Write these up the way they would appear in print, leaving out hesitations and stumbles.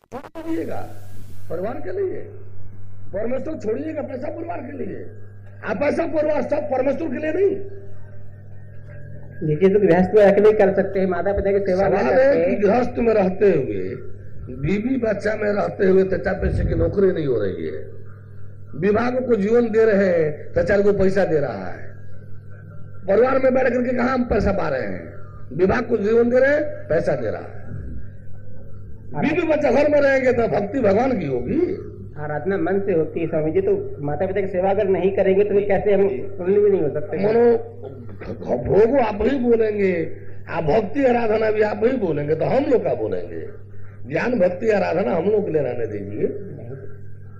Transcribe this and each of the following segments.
छोड़िएगा परिवार के लिए, परमेश्वर छोड़िएगा पैसा परिवार के लिए। आप पैसा परिवार सब परमेश्वर के लिए नहीं। देखिए, तो गृहस्थ में अकेले कर सकते हैं, माता पिता की सेवा कर सकते हैं। गृहस्थ में रहते हुए, बीवी बच्चा में रहते हुए तो 4 पैसे की नौकरी नहीं हो रही है। विभाग को जीवन दे रहे हैं तो 4 को पैसा दे रहा है। परिवार में बैठ करके कहां हम पैसा पा रहे हैं? विभाग को जीवन दे रहे हैं, पैसा दे रहा है। बीवी बच्चा घर में रहेंगे तो भक्ति भगवान की होगी। आराधना मन से होती है स्वामी जी। तो माता पिता की सेवा अगर नहीं करेंगे तो फिर कैसे हम पुण्य भी नहीं हो सकते। मनो भोगो आप ही बोलेंगे, आप भक्ति आराधना भी आप ही बोलेंगे तो हम लोग क्या बोलेंगे? ज्ञान भक्ति आराधना हम लोग के लिए रहने दीजिए।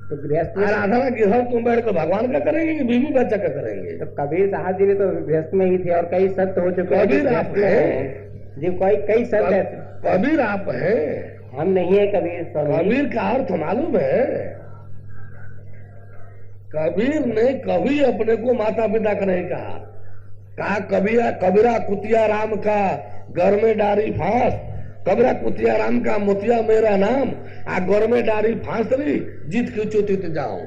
तो गृहस्थ आराधना गृहस्थ तुम बैठ कर भगवान का करेंगे कि बीवी बच्चा का करेंगे? तो कबीर साहब जी भी तो गृहस्थ में ही थे और कई संत हो चुके हैं। कबीर आप हैं जी, कई संत है। कबीर आप हैं, हम नहीं है कबीर। कबीर का अर्थ मालूम है? कबीर ने कभी अपने को माता पिता का नहीं कहा कबीरा कुतिया राम का घर में डारी फांस, कबीरा कुतिया राम का मोतिया मेरा नाम, आ घर में डारी फांस रही जीत खींचो तीत जाओ।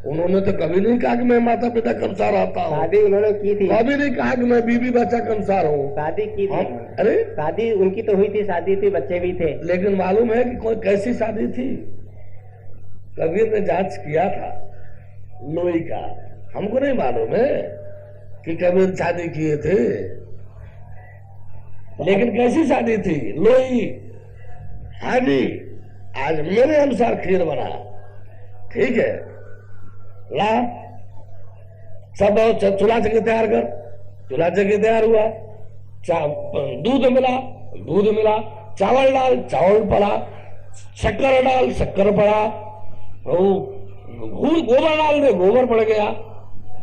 उन्होंने तो कभी नहीं कहा कि मैं माता पिता के अनुसार आता हूँ। शादी उन्होंने की थी। कभी नहीं कहा कि मैं बीवी बच्चा के अनुसार हूँ। शादी की थी। अरे शादी उनकी तो हुई थी, शादी थी, बच्चे भी थे। लेकिन मालूम है कि कोई कैसी शादी थी? कबीर ने जांच किया था लोई का। हमको नहीं मालूम है कि कबीर शादी किए थे, लेकिन कैसी शादी थी? लोई। हाँ जी, आज मेरे अनुसार खीर बना, ठीक है, ला सब चूल्हा जगह तैयार कर। चूल्हा जगह तैयार हुआ, दूध मिला, चावल डाल, चावल पड़ा, शक्कर डाल, शक्कर पड़ा, गोबर डाल दे, गोबर पड़ गया,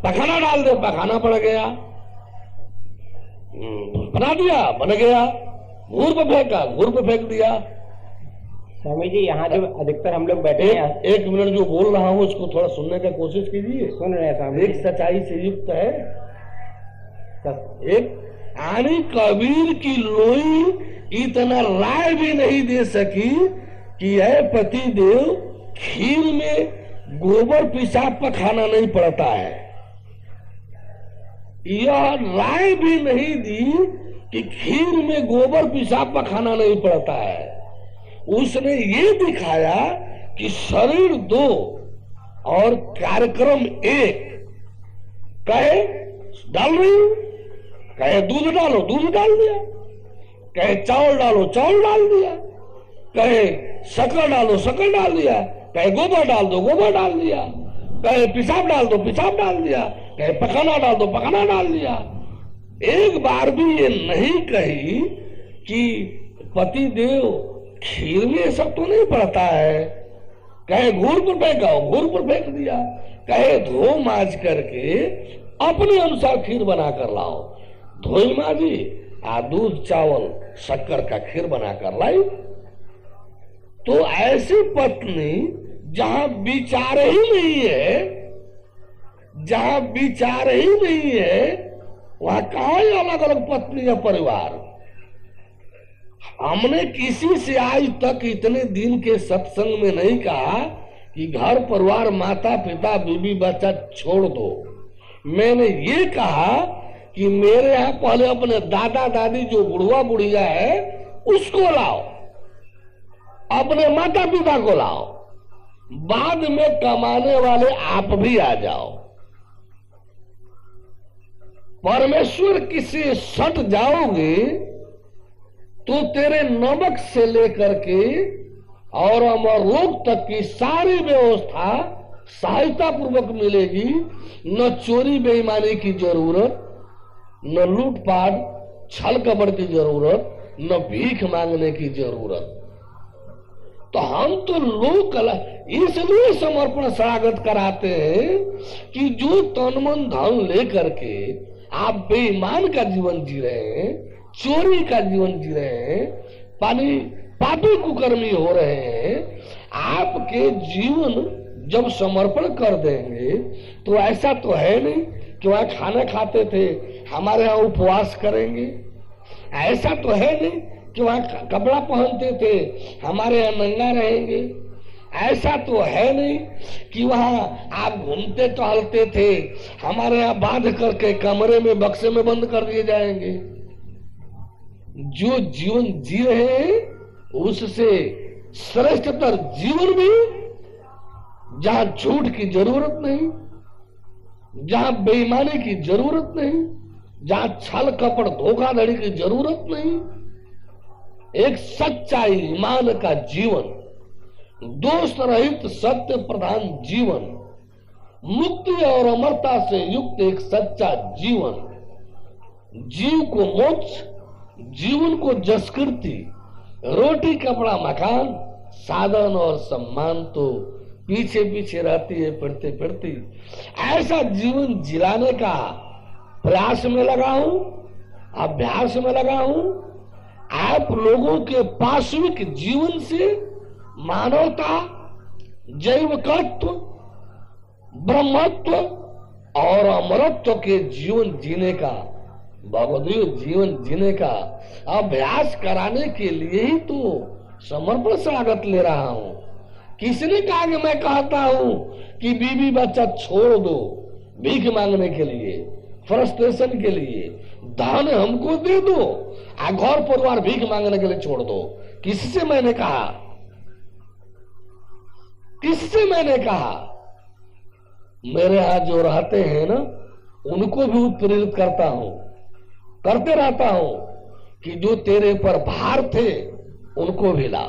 पखाना डाल दे, पखाना पड़ गया, बना दिया, बन गया। घूर पे फेंका, घूर पे फेंक दिया। स्वामी जी, यहाँ जो अधिकतर हम लोग बैठे हैं, एक मिनट जो बोल रहा हूँ उसको थोड़ा सुनने का कोशिश कीजिए। सुन रहे हैं स्वामी। एक सच्चाई से युक्त है। एक आनी कबीर की लोई इतना राय भी नहीं दे सकी कि यह पति देव खीर में गोबर पेशाब पर खाना नहीं पड़ता है। यह राय भी नहीं दी कि खीर में गोबर पेशाब पर खाना नहीं पड़ता है। उसने ये दिखाया कि शरीर 2 और कार्यक्रम 1। कहे डाल रही हूं, कहे दूध डालो, दूध डाल दिया, कहे चावल डालो, चावल डाल दिया, कहे शक्कर डालो, शक्कर डाल दिया, कहे गोबर डाल दो, गोबर डाल दिया, कहे पेशाब डाल दो, पेशाब डाल दिया, कहे पखाना डाल दो, पखाना डाल दिया। एक बार भी ये नहीं कही कि पति देव खीर में सब तो नहीं पड़ता है। कहे घूर पर फेंकाओ, घूर पर फेंक दिया, कहे धो माज करके अपने अनुसार खीर बना कर लाओ, धोई माजी, दूध चावल शक्कर का खीर बनाकर लाई। तो ऐसी पत्नी जहां विचार ही नहीं है, जहां विचार ही नहीं है, वहां कहां अलग अलग पत्नी या परिवार? हमने किसी से आज तक इतने दिन के सत्संग में नहीं कहा कि घर परिवार माता पिता बीवी बच्चा छोड़ दो। मैंने ये कहा कि मेरे यहाँ पहले अपने दादा दादी जो बुढ़वा बुढ़िया है उसको लाओ, अपने माता पिता को लाओ, बाद में कमाने वाले आप भी आ जाओ। परमेश्वर किसी सट जाओगे तो तेरे नमक से लेकर के और अमरलोक तक की सारी व्यवस्था सहायता पूर्वक मिलेगी। न चोरी बेईमानी की जरूरत, न लूटपाट छल कपट की जरूरत, न भीख मांगने की जरूरत। तो हम तो लोग इसलिए समर्पण शरणागत कराते हैं कि जो तन मन धन लेकर के आप बेईमान का जीवन जी रहे हैं, चोरी का जीवन जी रहे हैं, पापी कुकर्मी हो रहे हैं, आपके जीवन जब समर्पण कर देंगे तो ऐसा तो है नहीं कि वहां खाना खाते थे हमारे यहाँ उपवास करेंगे। ऐसा तो है नहीं कि वहां कपड़ा पहनते थे, हमारे यहाँ नंगा रहेंगे। ऐसा तो है नहीं कि वहां आप घूमते टहलते थे, हमारे यहाँ बांध करके कमरे में बक्से में बंद कर दिए जाएंगे। जो जीवन जी रहे हैं उससे श्रेष्ठतर जीवन भी, जहां झूठ की जरूरत नहीं, जहां बेईमानी की जरूरत नहीं, जहां छल कपट धोखाधड़ी की जरूरत नहीं, एक सच्चा ईमान का जीवन, दोष रहित सत्य प्रधान जीवन, मुक्ति और अमरता से युक्त एक सच्चा जीवन, जीव को मोक्ष, जीवन को जसकृति, रोटी कपड़ा मकान, साधन और सम्मान तो पीछे पीछे रहती है फिरते फिरती। ऐसा जीवन जिलाने का प्रयास में लगा हूं, अभ्यास में लगा हूं। आप लोगों के पार्श्विक जीवन से मानवता, जैवकत्व, ब्रह्मत्व और अमरत्व के जीवन जीने का, भगवदीय जीवन जीने का अभ्यास कराने के लिए ही तो समर्पण स्वागत ले रहा हूं। किसने कहा कि मैं कहता हूं कि बीवी बच्चा छोड़ दो भीख मांगने के लिए, फ्रस्ट्रेशन के लिए, धन हमको दे दो, घर परिवार भीख मांगने के लिए छोड़ दो। किससे मैंने कहा? किससे मैंने कहा? मेरे यहां जो रहते हैं ना, उनको भी उत्प्रेरित करता हूं, करते रहता हूं कि जो तेरे पर भार थे उनको भी ला,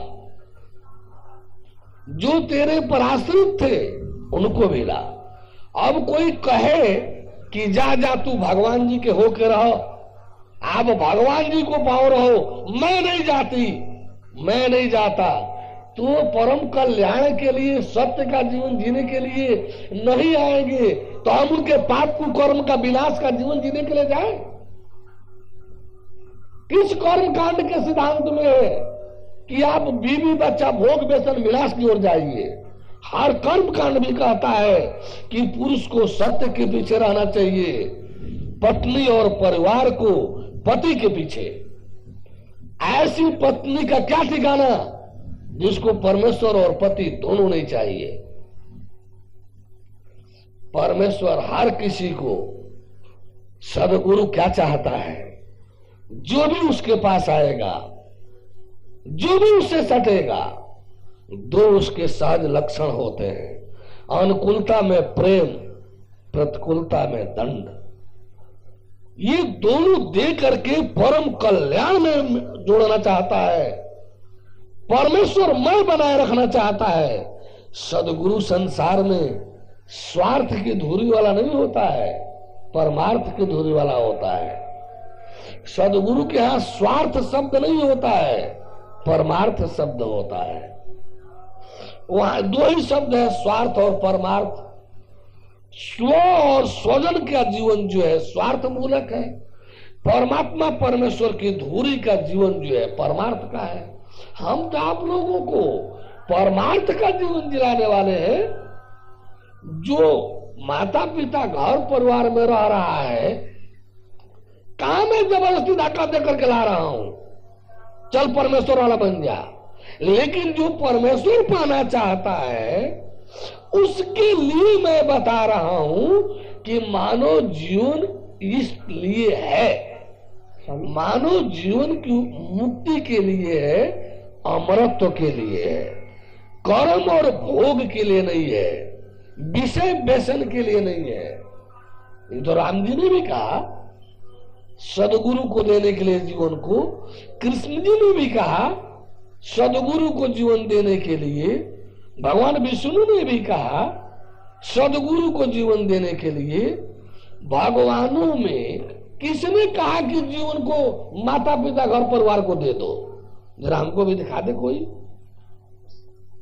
जो तेरे पर आश्रित थे उनको भी ला। अब कोई कहे कि जा जा तू भगवान जी के होके रहो, आप भगवान जी को पाओ रहो, मैं नहीं जाती, मैं नहीं जाता, तो परम कल्याण के लिए, सत्य का जीवन जीने के लिए नहीं आएंगे, तो हम उनके पाप कर्म का विनाश का जीवन जीने के लिए जाए? किस कर्म कांड के सिद्धांत में है कि आप बीवी बच्चा भोग व्यसन विनाश की ओर जाइए? हर कर्म कांड भी कहता है कि पुरुष को सत्य के पीछे रहना चाहिए, पत्नी और परिवार को पति के पीछे। ऐसी पत्नी का क्या ठिकाना जिसको परमेश्वर और पति दोनों नहीं चाहिए। परमेश्वर हर किसी को, सदगुरु क्या चाहता है? जो भी उसके पास आएगा, जो भी उससे सटेगा, दो उसके सहज लक्षण होते हैं, अनुकूलता में प्रेम, प्रतिकूलता में दंड। ये दोनों दे करके परम कल्याण में जोड़ना चाहता है, परमेश्वर मैं बनाए रखना चाहता है। सदगुरु संसार में स्वार्थ की धुरी वाला नहीं होता है, परमार्थ की धुरी वाला होता है। सदगुरु के यहां स्वार्थ शब्द नहीं होता है, परमार्थ शब्द होता है। वहां दो ही शब्द है, स्वार्थ और परमार्थ। स्व और स्वजन का जीवन जो है स्वार्थ मूलक है, परमात्मा परमेश्वर की धुरी का जीवन जो है परमार्थ का है। हम तो आप लोगों को परमार्थ का जीवन जिलाने वाले हैं। जो माता पिता घर परिवार में रह रहा है, कहां मैं जबरदस्ती धक्का दे करके ला रहा हूं, चल परमेश्वर वाला बन जा। लेकिन जो परमेश्वर पाना चाहता है उसके लिए मैं बता रहा हूं कि मानव जीवन इसलिए है, मानव जीवन की मुक्ति के लिए है, अमरत्व के लिए है, कर्म और भोग के लिए नहीं है, विषय व्यसन के लिए नहीं है। ये तो राम जी ने भी कहा, सदगुरु को देने के लिए जीवन को। कृष्ण जी ने भी कहा सदगुरु को जीवन देने के लिए। भगवान विष्णु ने भी कहा सदगुरु को जीवन देने के लिए। भगवानों में किसने कहा कि जीवन को माता पिता घर परिवार को दे दो? जरा हमको भी दिखा दे कोई।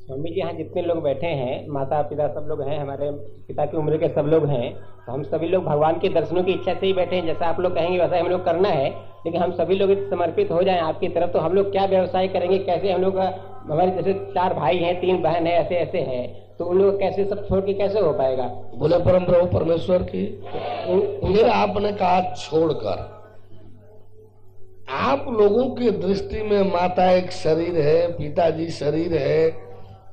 स्वामी जी, यहाँ जितने लोग बैठे हैं, माता पिता सब लोग हैं, हमारे पिता की उम्र के सब लोग हैं, तो हम सभी लोग भगवान के दर्शनों की इच्छा से ही बैठे हैं। जैसा आप लोग कहेंगे वैसा हम लोग करना है, लेकिन हम सभी लोग समर्पित हो जाएं आपकी तरफ, तो हम लोग क्या व्यवसाय करेंगे, कैसे हम लोग, हमारे जैसे 4 भाई हैं, 3 बहन है, ऐसे ऐसे हैं, तो उन लोग कैसे सब छोड़ के कैसे हो पाएगा? बोले परम प्रभु परमेश्वर की। फिर आपने कहा छोड़कर, आप लोगों के दृष्टि में माता एक शरीर है, पिताजी शरीर है,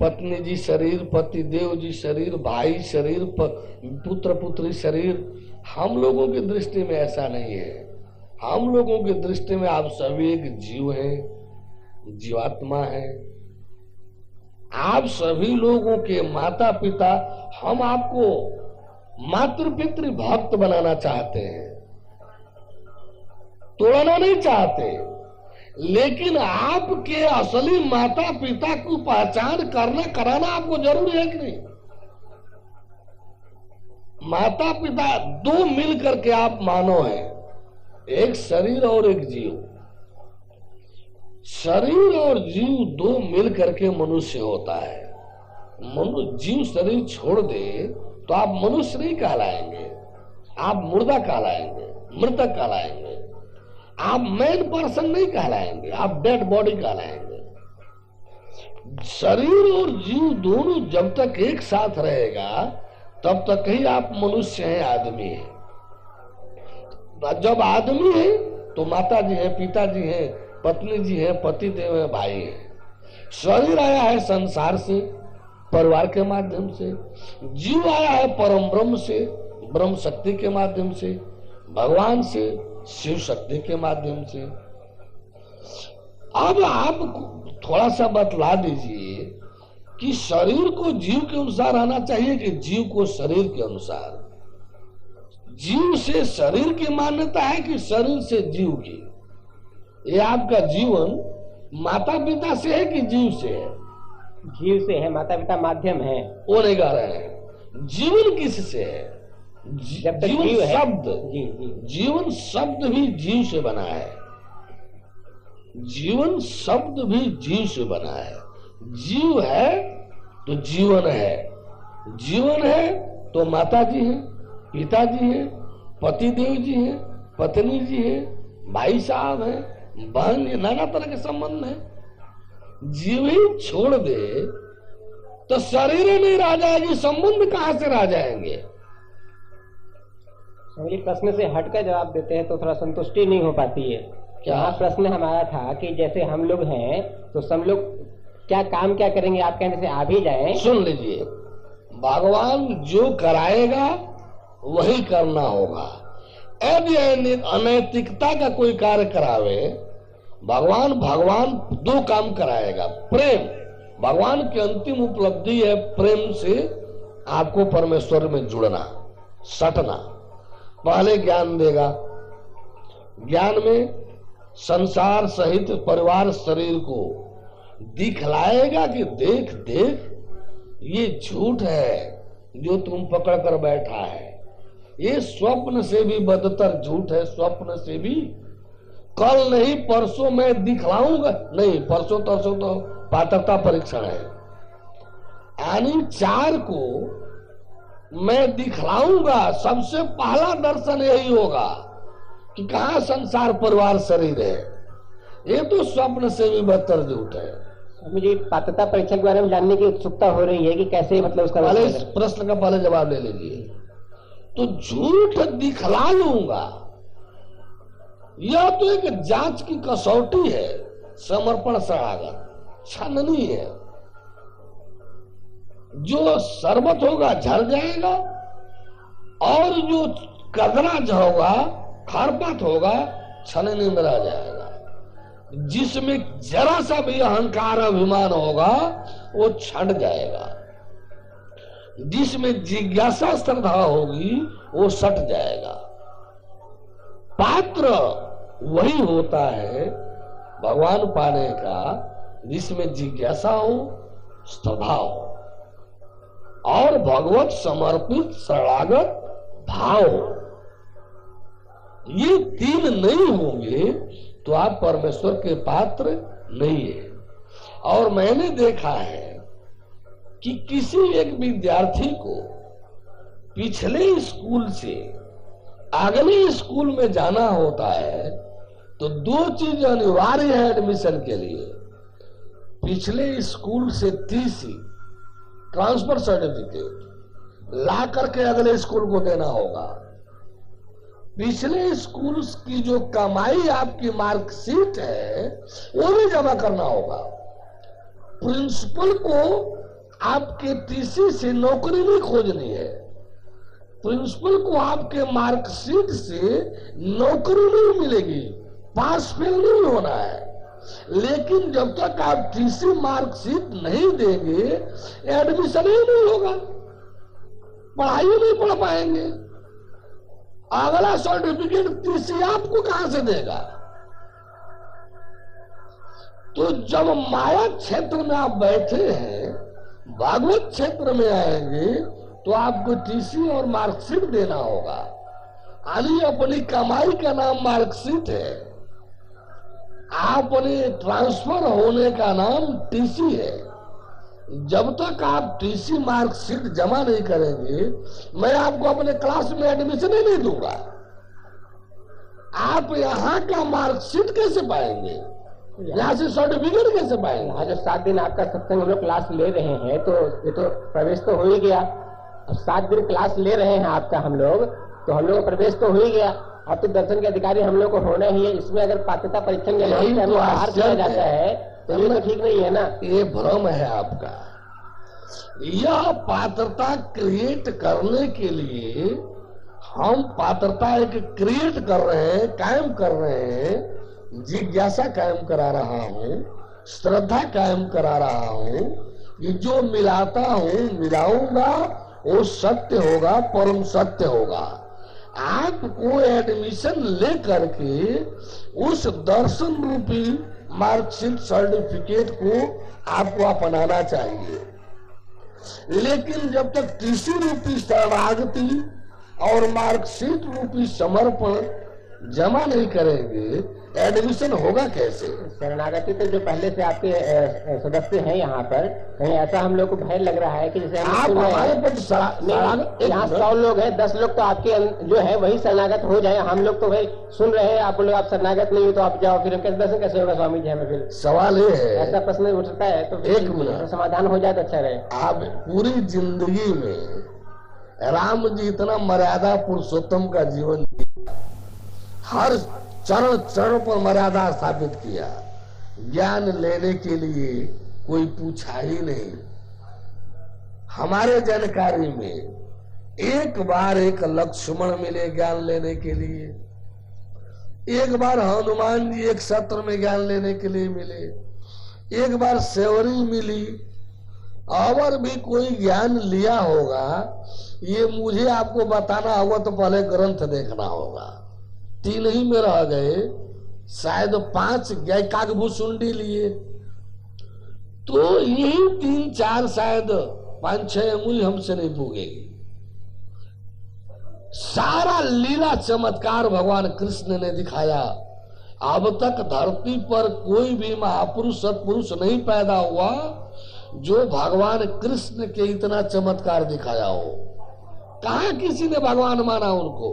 पत्नी जी शरीर, पति देव जी शरीर, भाई शरीर, पुत्र पुत्री शरीर। हम लोगों की दृष्टि में ऐसा नहीं है। हम लोगों की दृष्टि में आप सभी एक जीव हैं, जीवात्मा है। आप सभी लोगों के माता पिता, हम आपको मातृ पितृ भक्त बनाना चाहते हैं, तोड़ना नहीं चाहते, लेकिन आपके असली माता पिता को पहचान करना कराना आपको जरूरी है कि नहीं? माता पिता दो मिल करके आप मानव हैं, एक शरीर और एक जीव। शरीर और जीव दो मिल करके मनुष्य होता है। जीव शरीर छोड़ दे तो आप मनुष्य नहीं कहलाएंगे, आप मुर्दा कहलाएंगे, मृतक कहलाएंगे। आप मैन पर्सन नहीं कहलाएंगे, आप डेड बॉडी कहलाएंगे। शरीर और जीव दोनों जब तक एक साथ रहेगा तब तक ही आप मनुष्य हैं, आदमी हैं। जब आदमी है तो माता जी है, पिताजी है, पत्नी जी है, पति देव है, भाई है। शरीर आया है संसार से, परिवार के माध्यम से। जीव आया है परम ब्रह्म से, ब्रह्म शक्ति के माध्यम से, भगवान से, शिव शक्ति के माध्यम से। अब आप थोड़ा सा बतला दीजिए कि शरीर को जीव के अनुसार आना चाहिए कि जीव को शरीर के अनुसार? जीव से शरीर की मान्यता है कि शरीर से जीव की? ये आपका जीवन माता पिता से है कि जीव से है? जीव से है, माता पिता माध्यम है। वो नहीं गा रहे हैं। जीवन किस से है? जीवन जीव है। शब्द, जी। जीवन शब्द भी जीव से बना है। जीवन शब्द भी जीव से बना है। जीव है तो जीवन है, जीवन है तो माता जी हैं, पिताजी हैं, पति देव जी हैं, पत्नी जी हैं, भाई साहब हैं, बहन, नाना तरह के संबंध है। जीव ही छोड़ दे तो शरीर नहीं रह जाएगी, संबंध कहां से रह जाएंगे? प्रश्न से हटकर जवाब देते हैं तो थोड़ा संतुष्टि नहीं हो पाती है। क्या प्रश्न हमारा था कि जैसे हम लोग हैं तो सब लोग क्या काम क्या करेंगे, आप कहने से आ भी जाए। सुन लीजिए, भगवान जो कराएगा वही करना होगा। यदि अनैतिकता का कोई कार्य करावे, भगवान दो काम कराएगा। प्रेम, भगवान की अंतिम उपलब्धि है प्रेम से आपको परमेश्वर में जुड़ना, सटना। पहले ज्ञान देगा, ज्ञान में संसार सहित परिवार शरीर को दिखलाएगा कि देख देख ये झूठ है जो तुम पकड़ कर बैठा है, ये स्वप्न से भी बदतर झूठ है, स्वप्न से भी। कल नहीं परसों मैं दिखलाऊंगा, नहीं परसों तरसों तो पात्रता परीक्षण है, यानी 4 को मैं दिखलाऊंगा। सबसे पहला दर्शन यही होगा कि कहां संसार परिवार शरीर है। ये तो स्वप्न से भी बदतर झूठ है। मुझे पात्रता परीक्षा के बारे में जानने की उत्सुकता हो रही है कि कैसे, मतलब उसका पहले इस प्रश्न का पहले जवाब ले लीजिए। तो झूठ दिखला लूंगा, यह तो एक जांच की कसौटी है, समर्पण शरणागत छाननी है। जो शरबत होगा झड़ जाएगा और जो कदरा होगा, खरपात होगा, छलनी में रह जाएगा। जिसमें जरा सा भी अहंकार अभिमान होगा वो छंट जाएगा, जिसमें जिज्ञासा श्रद्धा होगी वो सट जाएगा। पात्र वही होता है भगवान पाने का जिसमें जिज्ञासा हो, श्रद्धा हो और भगवत समर्पित शरणागत भाव। ये 3 नहीं होंगे तो आप परमेश्वर के पात्र नहीं है। और मैंने देखा है कि किसी एक विद्यार्थी को पिछले स्कूल से अगले स्कूल में जाना होता है तो 2 चीज अनिवार्य है एडमिशन के लिए। पिछले स्कूल से TC, ट्रांसफर सर्टिफिकेट ला करके अगले स्कूल को देना होगा। पिछले स्कूल की जो कमाई आपकी मार्कशीट है वो भी जमा करना होगा। प्रिंसिपल को आपके टीसी से नौकरी नहीं खोजनी है, प्रिंसिपल को आपके मार्कशीट से नौकरी नहीं मिलेगी, पास फेल नहीं होना है। लेकिन जब तक आप टीसी मार्कशीट नहीं देंगे एडमिशन ही नहीं होगा, पढ़ाई नहीं पढ़ पाएंगे। अगला सर्टिफिकेट टीसी आपको कहां से देगा? तो जब माया क्षेत्र में आप बैठे हैं, भागवत क्षेत्र में आएंगे तो आपको टीसी और मार्कशीट देना होगा। यानी अपनी कमाई का नाम मार्कशीट है, अपने ट्रांसफर होने का नाम टीसी है। जब तक आप टीसी मार्कशीट जमा नहीं करेंगे मैं आपको अपने क्लास में एडमिशन ही नहीं दूंगा। आप यहाँ का मार्कशीट कैसे पाएंगे, यहाँ से सर्टिफिकेट कैसे पाएंगे? आज 7 दिन आपका सत्संग हम लोग क्लास ले रहे हैं तो ये तो प्रवेश तो हो ही गया। अब 7 दिन क्लास ले रहे हैं आपका हम लोग, तो हम लोग का प्रवेश तो हो ही गया। अब तो दर्शन के अधिकारी हम लोग को होना ही है। इसमें अगर पात्रता परीक्षण के नाम से हमें बाहर किया जाता है तो ये तो ठीक नहीं है ना। ये भ्रम है आपका। यह पात्रता क्रिएट करने के लिए हम पात्रता एक क्रिएट कर रहे हैं, कायम कर रहे हैं। जिज्ञासा कायम करा रहा हूं, श्रद्धा कायम करा रहा हूं कि जो मिलाता हूं मिलाऊंगा वो सत्य होगा, परम सत्य होगा। आपको एडमिशन ले करके उस दर्शन रूपी मार्कशीट सर्टिफिकेट को आपको अपनाना चाहिए। लेकिन जब तक टीसी रूपी शरणागति और मार्कशीट रूपी समर्पण जमा नहीं करेंगे एडमिशन होगा कैसे? शरणागति तो जो पहले से आपके सदस्य हैं यहाँ पर, कहीं ऐसा हम लोग को भय लग रहा है कि जैसे आप हमारे यहाँ 100 लोग हैं, 10 लोग तो आपके जो है वही शरणागत हो जाए। हम लोग तो भाई सुन रहे हैं, आप लोग आप शरणागत नहीं हो तो आप जाओ, फिर कैसे दर्शन कैसे होगा स्वामी जी हमें? फिर सवाल ये है, ऐसा प्रश्न उठता है तो एक मिनट समाधान हो जाए तो अच्छा रहे। आप पूरी जिंदगी में राम जी इतना मर्यादा पुरुषोत्तम का जीवन जिया, हर चरण चरण पर मर्यादा स्थापित किया, ज्ञान लेने के लिए कोई पूछा ही नहीं। हमारे जानकारी में एक बार एक लक्ष्मण मिले ज्ञान लेने के लिए, एक बार हनुमान जी एक सत्र में ज्ञान लेने के लिए मिले, एक बार सेवरी मिली। और भी कोई ज्ञान लिया होगा ये मुझे आपको बताना होगा तो पहले ग्रंथ देखना होगा। 3 ही में रह गए, शायद 5 काकभूसुंडी लिए, तो यही 3-4 शायद 5-6 अंगुली हमसे नहीं पूगेगी। सारा लीला चमत्कार भगवान कृष्ण ने दिखाया। अब तक धरती पर कोई भी महापुरुष सत्पुरुष नहीं पैदा हुआ जो भगवान कृष्ण के इतना चमत्कार दिखाया हो। कहा किसी ने भगवान माना उनको,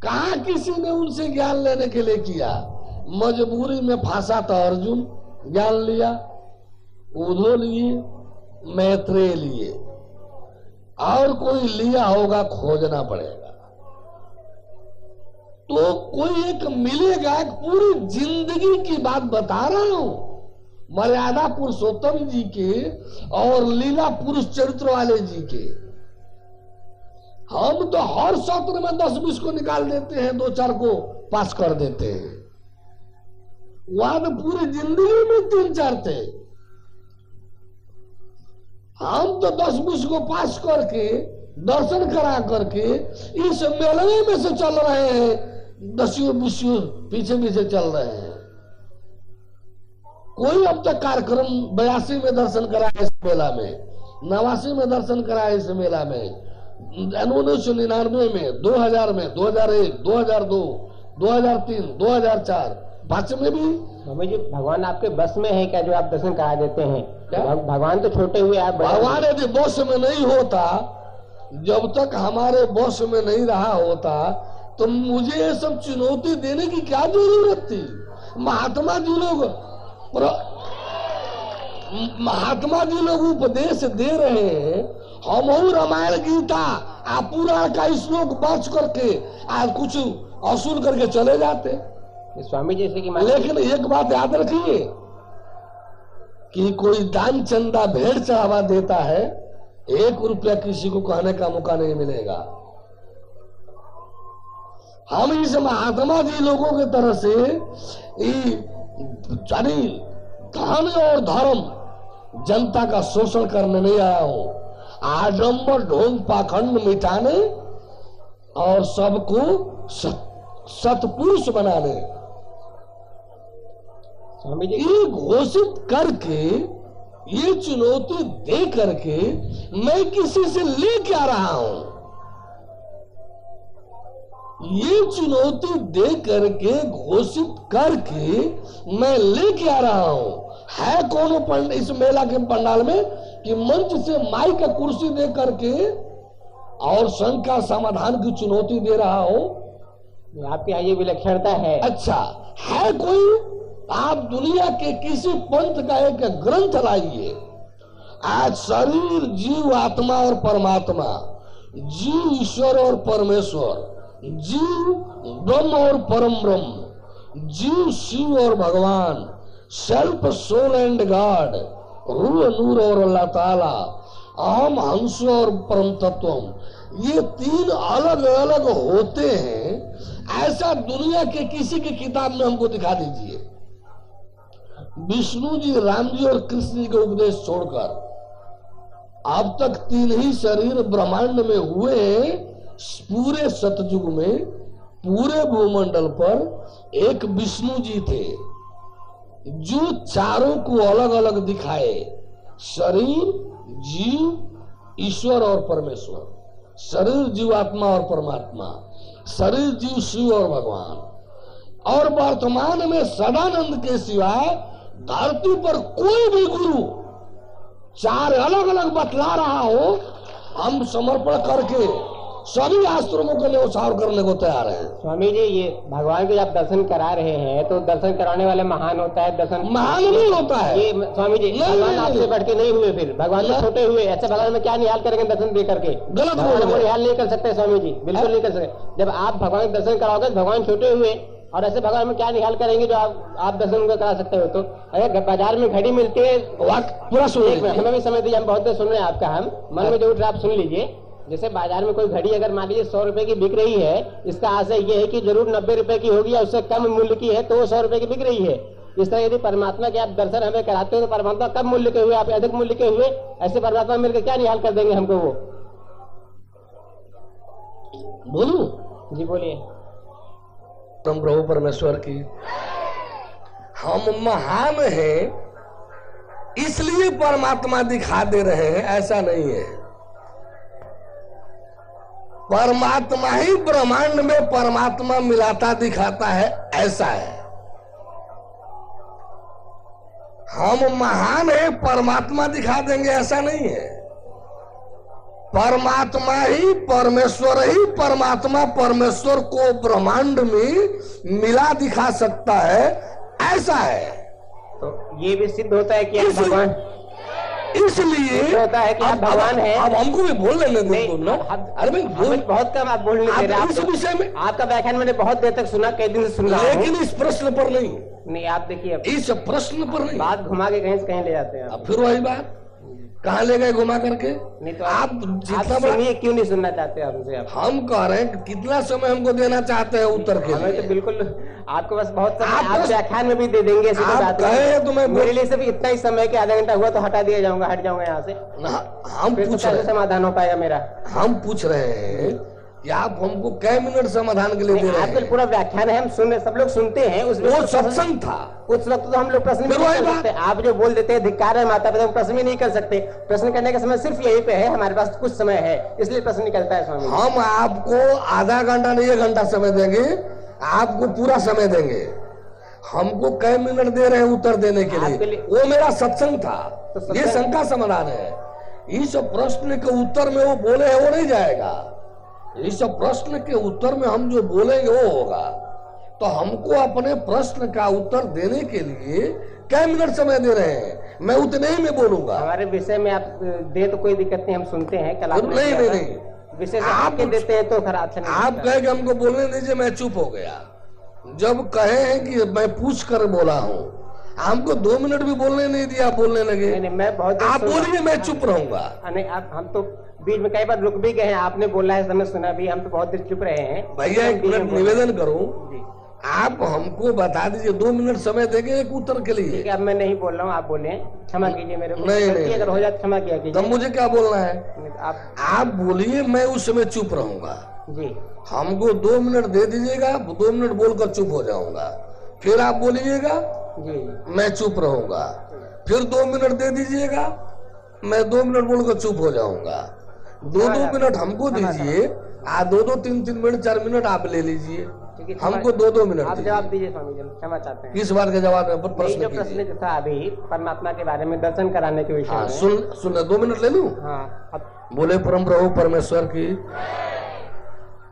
कहा किसी ने उनसे ज्ञान लेने के लिए किया। मजबूरी में फंसा था अर्जुन, ज्ञान लिया, उद्धव लिए, मैत्रेय लिए, और कोई लिया होगा खोजना पड़ेगा। तो कोई एक मिलेगा। पूरी जिंदगी की बात बता रहा हूं, मर्यादा पुरुषोत्तम जी के और लीला पुरुष चरित्र वाले जी के। हम तो हर सत्र में 10-20 को निकाल देते हैं, 2-4 को पास कर देते हैं। वहां तो पूरी जिंदगी में 3-4 थे। हम तो 10-20 को पास करके दर्शन करा करके इस मेलवे में से चल रहे हैं, 10-20 पीछे पीछे चल रहे हैं। कोई अब तक कार्यक्रम 82 में दर्शन कराया इस मेला में, 89 में दर्शन कराया इस मेला में, 1999 में, 2000 में, 2001, 2002, 2003, 2004, 5 में भी। स्वामी जी भगवान आपके बस में है क्या जो आप दर्शन करा देते हैं? भगवान तो छोटे हुए आप। भगवान यदि बस में नहीं होता, जब तक हमारे बस में नहीं रहा होता तो मुझे ये सब चुनौती देने की क्या जरूरत थी? महात्मा जी लोग उपदेश दे रहे हैं, हम रामायण गीता आप पुराण का श्लोक बाँच करके कुछ असूल करके चले जाते। स्वामी जैसे कि लेकिन एक बात याद रखिए कि कोई दान चंदा भेड़ चढ़ावा देता है, 1 रुपया किसी को कहने का मौका नहीं मिलेगा। हम इस महात्मा जी लोगों की तरह से धन और धर्म जनता का शोषण करने नहीं आया हूं, आडंबर ढोंग पाखंड मिटाने और सबको सतपुरुष बनाने। स्वामी जी ये घोषित करके, ये चुनौती दे करके मैं किसी से ले क्या रहा हूं, ये चुनौती दे करके घोषित करके मैं ले क्या रहा हूं। है कौन इस मेला के पंडाल में कि मंच से माई का कुर्सी दे करके और शंका समाधान की चुनौती दे रहा हो। आपके यहाँ ये विलक्षणता है। अच्छा, है कोई? आप दुनिया के किसी पंथ का एक ग्रंथ लाइए। आज शरीर, जीव, आत्मा और परमात्मा, जीव ईश्वर और परमेश्वर, जीव ब्रह्म और परम ब्रह्म, जीव शिव और भगवान, सेल्फ सोल एंड गॉड, रूह नूर और अल्लाह ताला, अहम हंस और परम तत्वम, ये 3 अलग अलग होते हैं। ऐसा दुनिया के किसी की किताब में हमको दिखा दीजिए। विष्णु जी, राम जी और कृष्ण जी के उपदेश छोड़कर अब तक 3 ही शरीर ब्रह्मांड में हुए हैं। पूरे सतयुग में पूरे भूमंडल पर एक विष्णु जी थे जो चारों को अलग अलग दिखाए, शरीर, जीव, ईश्वर और परमेश्वर, शरीर, जीवात्मा और परमात्मा, शरीर, जीव, शिव और भगवान। और वर्तमान में सदानंद के सिवाय धरती पर कोई भी गुरु 4 अलग अलग बतला रहा हो, हम समर्पण करके सभी आश्रमों को न्यौछावर करने को तैयार हैं। स्वामी जी, ये भगवान के आप दर्शन करा रहे हैं तो दर्शन कराने वाले महान होता है, दर्शन महान नहीं होता है। ये स्वामी जी, भगवान आपसे बढ़ के नहीं हुए, फिर भगवान तो छोटे हुए। ऐसे भगवान में क्या निहाल करेंगे दर्शन दे करके? गलत निहाल नहीं कर सकते स्वामी जी, बिल्कुल नहीं कर सकते। जब आप भगवान के दर्शन कराओगे, भगवान छोटे हुए और ऐसे भगवान में क्या निहाल करेंगे जो आप दर्शन उनका करा सकते हो? तो अगर बाजार में घड़ी मिलती है, पूरा सुन, हमें भी समय दीजिए, हम बहुत देर सुन रहे हैं आपका, हम मन में जो उठ रहा आप सुन लीजिए। जैसे बाजार में कोई घड़ी अगर मान लीजिए 100 रुपए की बिक रही है, इसका आशय ये है कि जरूर 90 रुपए की होगी या उससे कम मूल्य की है तो 100 रुपए की बिक रही है। इस तरह यदि परमात्मा के आप दर्शन हमें कराते हो तो परमात्मा कम मूल्य के हुए, आप अधिक मूल्य के हुए, ऐसे परमात्मा मिलकर क्या निहाल कर देंगे हमको? वो बोलूं? जी बोलिए। तुम प्रभु परमेश्वर की, हम महान हैं इसलिए परमात्मा दिखा दे रहे हैं, ऐसा नहीं है। परमात्मा ही ब्रह्मांड में परमात्मा मिलाता दिखाता है, ऐसा है। हम महान है परमात्मा दिखा देंगे, ऐसा नहीं है। परमात्मा ही परमात्मा परमेश्वर को ब्रह्मांड में मिला दिखा सकता है, ऐसा है। तो ये भी सिद्ध होता है कि भगवान, इसलिए होता है कि आप भगवान हैं। अब हमको भी बोल लेने दो ना। अरे भाई बोल, बहुत कम आप बोलने दे रहे हैं। इस विषय में आपका व्याख्यान मैंने बहुत देर तक सुना, कई दिन से सुन रहा हूं। लेकिन इस प्रश्न पर नहीं। आप देखिए, इस प्रश्न पर नहीं, बात घुमा के कहीं से कहीं ले जाते हैं। अब फिर वही बात, कहाँ ले गए घुमा करके? नहीं तो आप जितना सुनिए, क्यों नहीं सुनना चाहते हमसे? हम कह रहे हैं कितना समय हमको देना चाहते हैं उत्तर के लिए? तो बिल्कुल आपको बस बहुत समय, आप व्याख्यान में भी दे देंगे। आप कहे तो मैं मेरे लिए सिर्फ इतना ही समय कि आधा घंटा हुआ तो हटा दिया जाऊंगा, हट जाऊंगा यहाँ से। हम पूछ रहे, समाधान हो पाएगा मेरा? हम पूछ रहे हैं कि आप हमको कै मिनट समाधान के लिए दे रहे हैं? आपके पूरा व्याख्यान है, हम सुन, सब लोग सुनते हैं। वो सत्संग था, उस वक्त तो हम लोग प्रश्न नहीं कर सकते। आप जो बोल देते हैं धिक्कार है माता पिता, प्रश्न भी नहीं कर सकते। प्रश्न करने का समय सिर्फ यहीं पे है, हमारे पास कुछ समय है, इसलिए प्रश्न निकलता है स्वामी। हम आपको आधा घंटा नहीं 1 घंटा समय देंगे, आपको पूरा समय देंगे। हमको कै मिनट दे रहे हैं उत्तर देने के लिए? वो मेरा सत्संग था, ये शंका समाधान है। इस प्रश्न के उत्तर में वो बोले है वो नहीं जाएगा। इस प्रश्न के उत्तर में हम जो बोलेंगे वो होगा। तो हमको अपने प्रश्न का उत्तर देने के लिए कै मिनट समय दे रहे हैं? मैं उतने ही में बोलूंगा। हमारे विषय में आप दे तो कोई दिक्कत नहीं, हम सुनते हैं। कल नहीं, विशेष आपके देते हैं तो खराब अच्छा नहीं आप लगता। कहे कि हमको बोलने दीजिए, मैं चुप हो गया। जब कहे हैं कि मैं पूछ कर बोला हूँ, हमको 2 मिनट भी बोलने नहीं दिया, बोलने लगे। नहीं, मैं बहुत देर आप सुना। बोलिए, मैं चुप रहूंगा। नहीं, आप हम तो बीच में कई बार रुक भी गए हैं, आपने बोला है समय सुना भी, हम तो बहुत देर चुप रहे हैं। भैया एक मिनट निवेदन करूं, जी आप हमको बता दीजिए, 2 मिनट समय देंगे एक उत्तर के लिए। ठीक है, अब मैं नहीं बोल रहा हूँ, आप बोले, क्षमा कीजिए मेरे को। नहीं, गलती नहीं, अगर हो जाए तो क्षमा किया तब कीजिए। मुझे क्या बोलना है? आप बोलिए, मैं उस समय चुप रहूंगा। जी हमको 2 मिनट दे दीजिएगा, 2 मिनट बोलकर चुप हो जाऊंगा, फिर आप बोलिएगा, जी मैं चुप रहूंगा, फिर 2 मिनट दे दीजिएगा, मैं 2 मिनट बोलकर चुप हो जाऊंगा। 2-2 मिनट हमको दीजिए, 2-2, 3-3 मिनट, 4 मिनट आप ले लीजिए, ठीक है, हमको 2-2 मिनट आप दीजिए। जवाब दीजिए स्वामी जी, क्षमा चाहते हैं। किस बात का जवाब है? यही प्रश्न जो प्रश्न कीजिए। जो था अभी परमात्मा के बारे में, दर्शन कराने के विषय हाँ, में। सुन 2 मिनट ले लूं? हाँ, अब बोले परम प्रभु परमेश्वर की।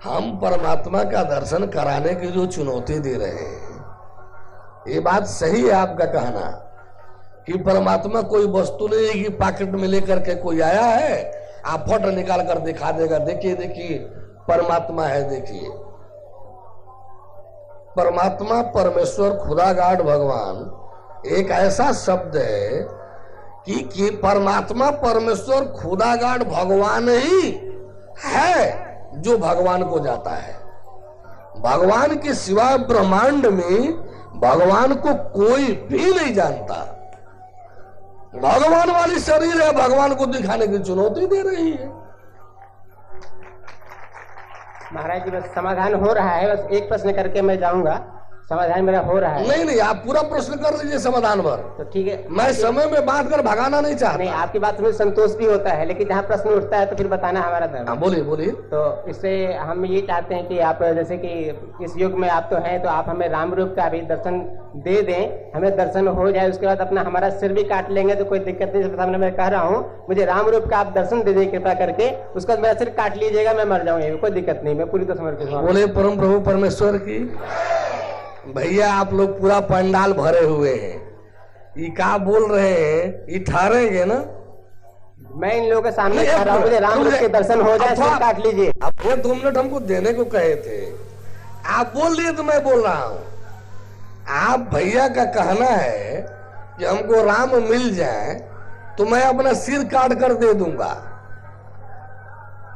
हम परमात्मा का दर्शन कराने की जो चुनौती दे रहे हैं, ये बात सही है आपका कहना कि परमात्मा कोई वस्तु नहीं है कि पॉकेट में लेकर के कोई आया है, आप फट निकाल कर दिखा देगा, देखिए देखिए परमात्मा है। देखिए, परमात्मा, परमेश्वर, खुदा गाड भगवान एक ऐसा शब्द है कि परमात्मा, परमेश्वर, खुदा गाड भगवान ही है जो भगवान को जाता है। भगवान के सिवा ब्रह्मांड में भगवान को कोई भी नहीं जानता। भगवान वाली शरीर है, भगवान को दिखाने की चुनौती दे रही है। महाराज जी बस समाधान हो रहा है, बस एक प्रश्न करके मैं जाऊंगा, समाधान मेरा हो रहा है। नहीं, आप पूरा प्रश्न कर लीजिए समाधान भर। तो ठीक है, मैं समय में बात कर भगाना नहीं चाहता। नहीं, आपकी बात में संतोष भी होता है, लेकिन जहाँ प्रश्न उठता है तो फिर बताना हमारा धर्म है। बोलिए बोलिए। तो इससे हम ये चाहते हैं कि आप जैसे कि इस युग में आप तो हैं, तो आप हमें राम रूप का भी दर्शन दे दें, हमें दर्शन हो जाए, उसके बाद अपना हमारा सिर भी काट लेंगे तो कोई दिक्कत नहीं। सामने मैं कह रहा हूँ, मुझे राम रूप का आप दर्शन दे दें कृपा करके, उसके बाद मेरा सिर काट लीजिएगा, मैं मर जाऊंगी, कोई दिक्कत नहीं, मैं पूरी तरह समर्पित हूं। बोले परम प्रभु परमेश्वर की। भैया आप लोग पूरा पंडाल भरे हुए हैं, ये क्या बोल रहे हैं, ये ठहरेंगे ना? मैं इन लोगों के सामने कह रहा हूँ, मुझे राम रूप के दर्शन हो जाए, सिर काट लीजिए। अब ये 2 मिनट हमको देने को कहे थे, आप बोल दिए तो मैं बोल रहा हूँ। आप भैया का कहना है कि हमको राम मिल जाए तो मैं अपना सिर काट कर दे दूंगा,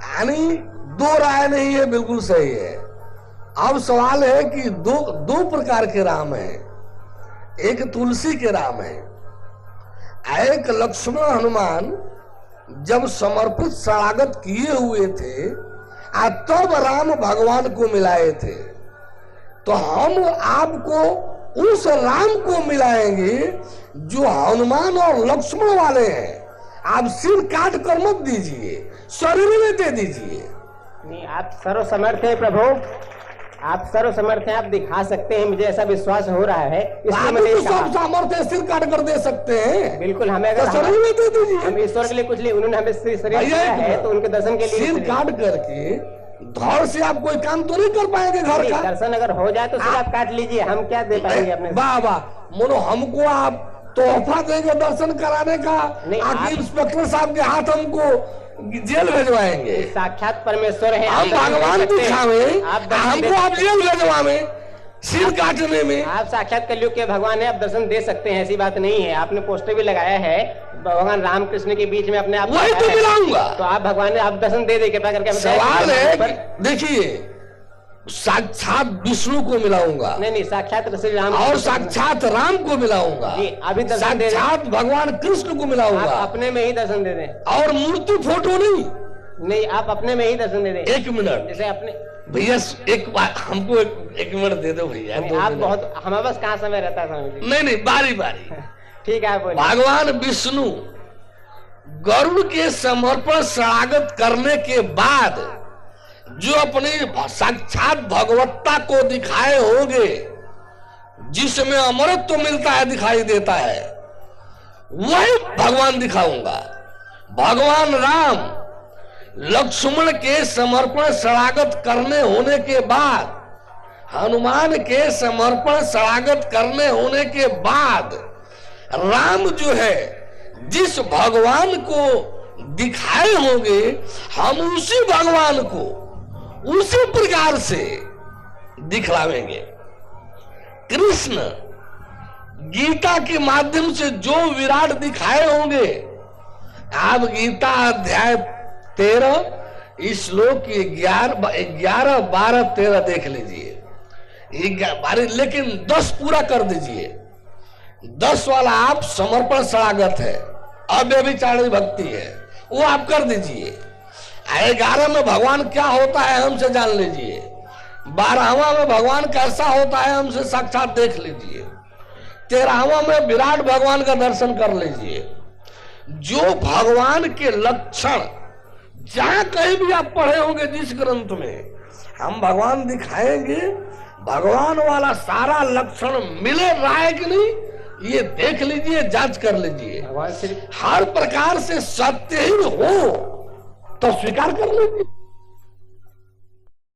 यानी 2 राय नहीं है, बिल्कुल सही है। अब सवाल है कि दो प्रकार के राम हैं, एक तुलसी के राम है, एक लक्ष्मण हनुमान जब समर्पित शरणागत किए हुए थे तब राम भगवान को मिलाए थे। तो हम आपको उस राम को मिलाएंगे जो हनुमान और लक्ष्मण वाले हैं। आप सिर काट कर मत दीजिए, शरीर में दे दीजिए। नहीं, आप सर्वसमर्थ हैं प्रभु, आप सर्वसमर्थ हैं, आप दिखा सकते हैं, मुझे ऐसा विश्वास हो रहा है, इसलिए मैंने तो सब सामर्थ्य सिर काट कर दे सकते हैं। बिल्कुल, हमें अगर शरीर में दे दीजिए। हम ईश्वर के लिए कुछ लिए, उन्होंने हमें शरीर दिया है तो उनके दर्शन के लिए सिर काट करके धड़ से आप कोई काम तो नहीं कर पाएंगे घर का। दर्शन अगर हो जाए तो सिर आप काट लीजिए, हम क्या दे पाएंगे अपने। वाह वाह, मोनो हमको आप तोहफा देंगे दर्शन कराने का, आखिर इंस्पेक्टर साहब के हाथ हमको जेल भेजवाएंगे। साक्षात परमेश्वर है, हम भगवान दिखावे, हमको आप जेल भेजवावे सिर काटने में। आप साक्षात कलयुग के भगवान है, आप दर्शन दे सकते हैं, ऐसी बात नहीं है। आपने पोस्टर भी लगाया है भगवान राम कृष्ण के बीच में अपने आप, वही तो मिलाऊंगा। तो आप भगवान ने आप दर्शन दे दे कृपा करके। सवाल है, देखिए साक्षात विष्णु को मिलाऊंगा, नहीं साक्षात श्री राम और साक्षात राम को मिलाऊंगा, अभी दर्शन दे, साक्षात भगवान कृष्ण को मिलाऊंगा। अपने में ही दर्शन दे दें, और मूर्ति फोटो नहीं, आप अपने में ही दर्शन दे दें। 1 मिनट जैसे अपने भैया, एक बात हमको एक मिनट दे दो भैया। आप बहुत, हमारे पास कहाँ समय रहता है स्वामी जी? नहीं बारी बारी। ठीक है, आप बोलिए। भगवान विष्णु गरुड़ के समर्पण शरणागत करने के बाद जो अपनी साक्षात भगवत्ता को दिखाए होंगे, जिसमें अमरत्व मिलता है, दिखाई देता है, वही भगवान दिखाऊंगा। भगवान राम लक्ष्मण के समर्पण शरणागत करने होने के बाद, हनुमान के समर्पण शरणागत करने होने के बाद, राम जो है जिस भगवान को दिखाए होंगे, हम उसी भगवान को उसी प्रकार से दिखलावेंगे। कृष्ण गीता के माध्यम से जो विराट दिखाए होंगे, आप गीता अध्याय 13 श्लोक 11, 12, 13 देख लीजिए। लेकिन 10 पूरा कर दीजिए। 10 वाला आप समर्पण शरणागत है, अव्यभिचारिणी भक्ति है, वो आप कर दीजिए। 11 में भगवान क्या होता है हमसे जान लीजिए। 12वां में भगवान कैसा होता है हमसे साक्षात देख लीजिए। 13वां में विराट भगवान का दर्शन कर लीजिए। जो भगवान के लक्षण जहां कहीं भी आप पढ़े होंगे, जिस ग्रंथ में हम भगवान दिखाएंगे, भगवान वाला सारा लक्षण मिले रहा है कि नहीं, ये देख लीजिए, जांच कर लीजिए। भगवान सिर्फ हर प्रकार से सत्य ही हो तो स्वीकार कर लीजिए।